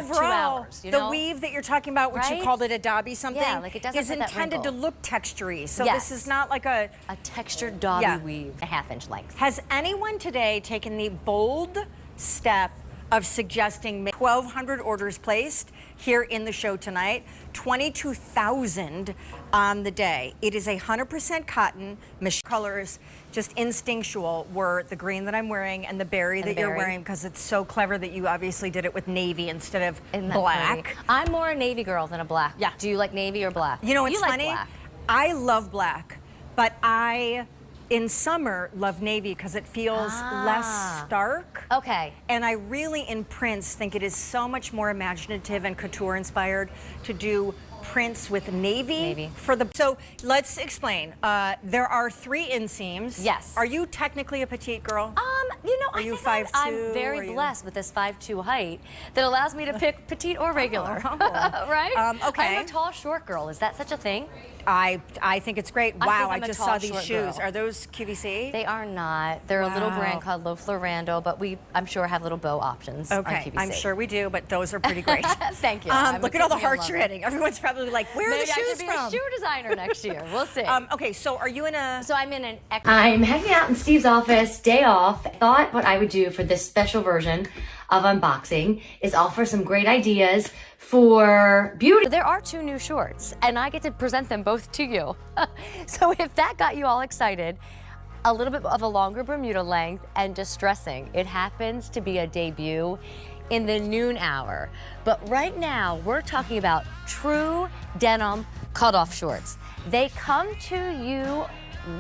for 2 hours. The weave that you're talking about, which you called it a dobby something, like it doesn't is intended to look textury. So this is not like a textured dobby weave, a half-inch length. Has anyone today taken the bold step of suggesting 1,200 orders placed here in the show tonight, 22,000 on the day? It is 100% cotton, colors, just instinctual were the green that I'm wearing and the berry that you're wearing, because it's so clever that you obviously did it with navy instead of black. Pretty? I'm more a navy girl than a black. Yeah. Do you like navy or black? You know, it's funny. Like black. I love black, but in summer, love navy because it feels less stark. Okay. And I really, in prints, think it is so much more imaginative and couture inspired to do prints with navy. So let's explain. There are 3 inseams. Yes. Are you technically a petite girl? You know, I think 5'2"? I'm very blessed with this 5'2" height that allows me to pick petite or regular. Right? Okay. I'm a tall, short girl. Is that such a thing? I think it's great. Wow, I just saw these shoes. Girl. Are those QVC? They are not. They're a little brand called Low Florando, but I'm sure have little bow options on QVC. I'm sure we do, but those are pretty great. Thank you. Look at all the hearts you're hitting. Everyone's probably like, where are the shoes from? Maybe I should be a shoe designer next year. We'll see. Okay, so are you in a... So I'm in an... I'm hanging out in Steve's office, day off. I thought what I would do for this special version of unboxing is offer some great ideas for beauty. There are 2 new shorts, and I get to present them both to you. So if that got you all excited, a little bit of a longer Bermuda length and distressing. It happens to be a debut in the noon hour. But right now, we're talking about true denim cutoff shorts. They come to you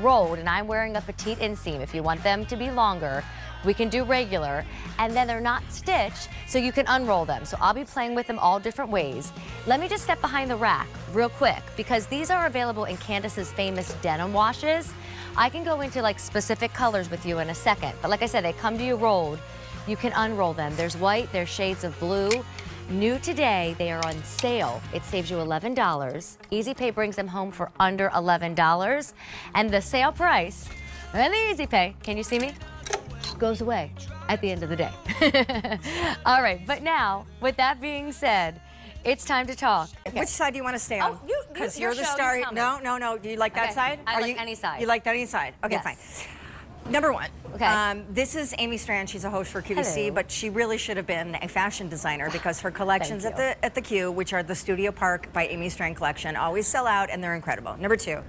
rolled, and I'm wearing a petite inseam. If you want them to be longer, we can do regular, and then they're not stitched, so you can unroll them. So I'll be playing with them all different ways. Let me just step behind the rack real quick, because these are available in Candace's famous denim washes. I can go into like specific colors with you in a second, but like I said, they come to you rolled. You can unroll them. There's white, there's shades of blue. New today, they are on sale. It saves you $11. Easy Pay brings them home for under $11. And the sale price, and the Easy Pay, can you see me? Goes away at the end of the day. All right, but now, with that being said, it's time to talk. Okay. Which side do you want to stay on? Because you're the star. No. Do you like that side? I like any side. You like that any side? Okay, fine. Number 1. Okay. This is Amy Stran. She's a host for QVC, but she really should have been a fashion designer because her collections at the Q, which are the Studio Park by Amy Stran collection, always sell out and they're incredible. Number 2.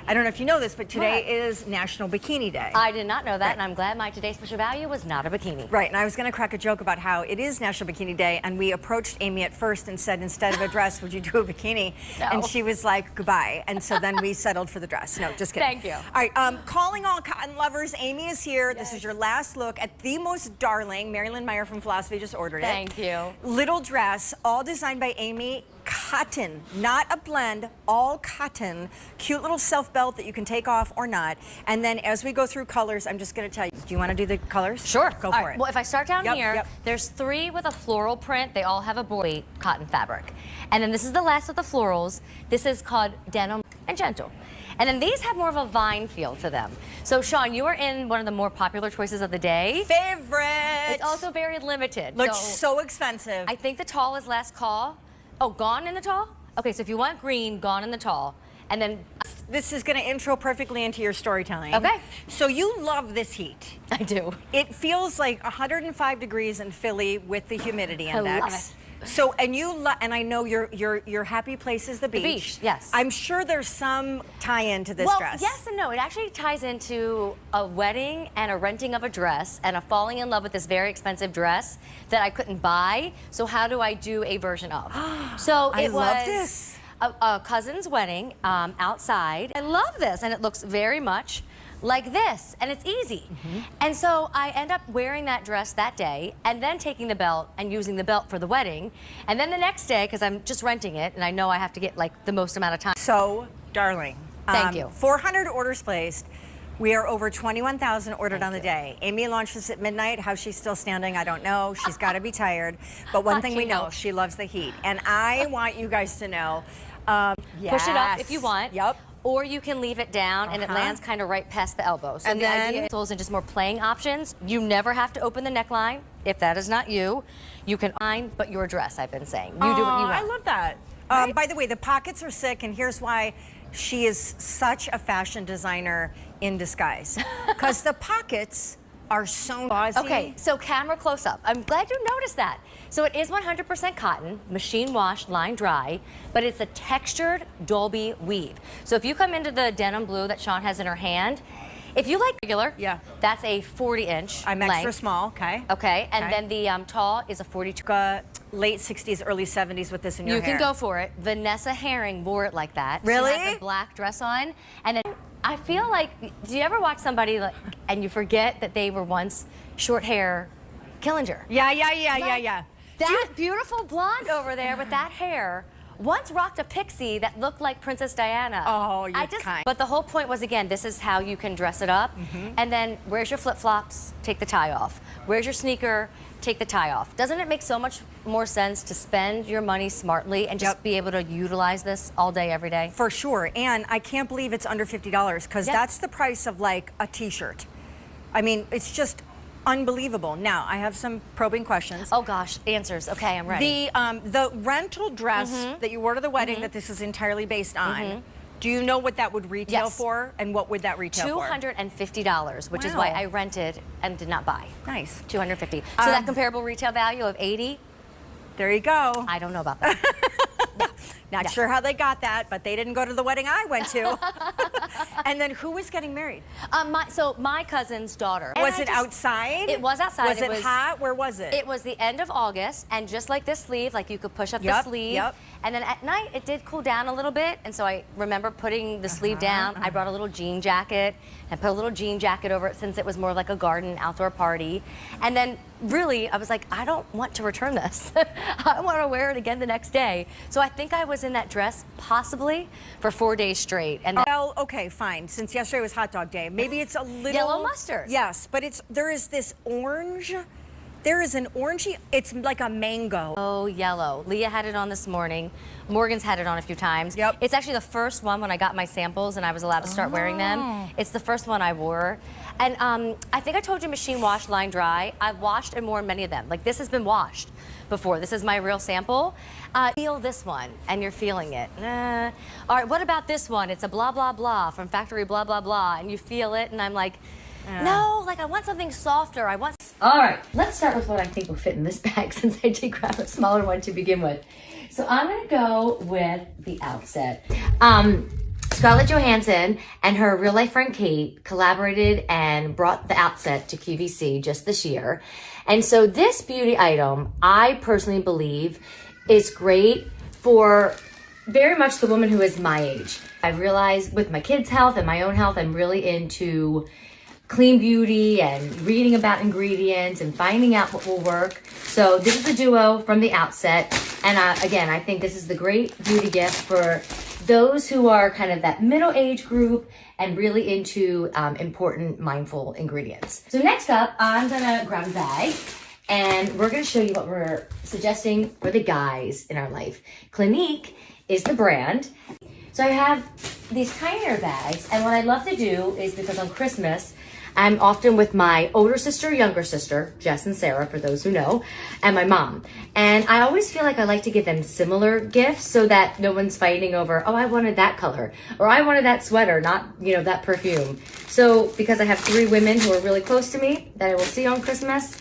I don't know if you know this, but today is National Bikini Day. I did not know that, and I'm glad my today's special value was not a bikini. Right, and I was going to crack a joke about how it is National Bikini Day, and we approached Amy at first and said, instead of a dress, would you do a bikini? No. And she was like, goodbye. And so then we settled for the dress. No, just kidding. Thank you. All right, calling all cotton lovers, Amy is here. Yes. This is your last look at the most darling. Marilyn Meyer from Philosophy just ordered it. Thank you. Little dress, all designed by Amy. Cotton, not a blend, all cotton. Cute little self belt that you can take off or not. And then as we go through colors, I'm just going to tell you, do you want to do the colors? Sure. Go for it. Well, if I start down here, there's 3 with a floral print. They all have a boy cotton fabric. And then this is the last of the florals. This is called Denim and Gentle. And then these have more of a vine feel to them. So, Shawn, you are in one of the more popular choices of the day. Favorite! It's also very limited. Looks so expensive. I think the tall is last call. Oh, gone in the tall? Okay, so if you want green, gone in the tall. And then... This is going to intro perfectly into your storytelling. Okay. So you love this heat. I do. It feels like 105 degrees in Philly with the humidity index. I love it. So, and I know your happy place is the beach. The beach, yes. I'm sure there's some tie-in to this dress. Yes and no. It actually ties into a wedding and a renting of a dress and a falling in love with this very expensive dress that I couldn't buy. So how do I do a version of? So it love this. A cousin's wedding outside. I love this, and it looks very much like this, and it's easy. And so I end up wearing that dress that day and then taking the belt and using the belt for the wedding. And then the next day, because I'm just renting it and I know I have to get like the most amount of time. So, darling. Thank you. 400 orders placed. We are over 21,000 ordered on the day. Amy launched this at midnight. How she's still standing, I don't know. She's got to be tired. But one thing we know, she loves the heat. And I want you guys to know. Push it up if you want. Yep. or you can leave it down and it lands kind of right past the elbow. So And the then idea is and just more playing options. You never have to open the neckline. If that is not you, you can find but your dress, I've been saying. You do what you want. I love that. Right? By the way, the pockets are sick, and here's why she is such a fashion designer in disguise. Because the pockets are so gauzy. Okay, so camera close up. I'm glad you noticed that. So it is 100% cotton, machine washed, line dry, but it's a textured Dolby weave. So if you come into the denim blue that Shawn has in her hand, if you like regular, that's a 40-inch I'm length. extra small, okay. Okay, and then the tall is a 42. Late 60s, early 70s with this in your You hair. can go for it. Vanessa Herring wore it like that. Really? She had the black dress on, and then I feel like, do you ever watch somebody like, and you forget that they were once short hair Killinger? Yeah. That beautiful blonde over there with that hair once rocked a pixie that looked like Princess Diana. Oh, you're kind. But the whole point was, again, this is how you can dress it up. And then, where's your flip-flops? Take the tie off. Where's your sneaker? Take the tie off. Doesn't it make so much more sense to spend your money smartly and just be able to utilize this all day, every day? For sure. And I can't believe it's under $50 because that's the price of like a t-shirt. I mean, it's just unbelievable. Now, I have some probing questions. Oh gosh, answers. Okay, I'm ready. The rental dress that you wore to the wedding that this is entirely based on, do you know what that would retail for? And what would that retail for? $250, which is why I rented and did not buy. Nice. $250. So that comparable retail value of $80, there you go. I don't know about that. Not sure how they got that, but they didn't go to the wedding I went to. And then who was getting married? My cousin's daughter. Was it outside? It was outside. Was it hot? Where was it? It was the end of August, and just like this sleeve, like you could push up the sleeve. And then at night, it did cool down a little bit, and so I remember putting the sleeve down. I brought a little jean jacket and put a little jean jacket over it since it was more like a garden outdoor party. And then really, I was like, I don't want to return this. I want to wear it again the next day. So I think I was in that dress possibly for 4 days straight. And well, okay, fine. Since yesterday was hot dog day, maybe it's a little yellow mustard. Yes, but there is this orange. There is an orangey, it's like a mango. Oh, yellow. Leah had it on this morning. Morgan's had it on a few times. It's actually the first one when I got my samples and I was allowed to start wearing them. It's the first one I wore. And I think I told you machine wash, line dry. I've washed and worn many of them. Like this has been washed before. This is my real sample. Feel this one and you're feeling it. All right, what about this one? It's a blah, blah, blah from factory blah, blah, blah. And you feel it and I'm like, no, like I want something softer. All right, let's start with what I think will fit in this bag since I did grab a smaller one to begin with. So I'm gonna go with the outset. Scarlett Johansson and her real life friend Kate collaborated and brought the outset to QVC just this year. And so this beauty item, I personally believe, is great for very much the woman who is my age. I've realized with my kids' health and my own health, I'm really into clean beauty and reading about ingredients and finding out what will work. So this is a duo from the outset. And again, I think this is the great beauty gift for those who are kind of that middle age group and really into important mindful ingredients. So next up, I'm gonna grab a bag and we're gonna show you what we're suggesting for the guys in our life. Clinique is the brand. So I have these tinier bags, and what I love to do is, because on Christmas, I'm often with my older sister, younger sister, Jess and Sarah, for those who know, and my mom. And I always feel like I like to give them similar gifts so that no one's fighting over, oh, I wanted that color, or I wanted that sweater, not, you know, that perfume. So because I have 3 women who are really close to me that I will see on Christmas,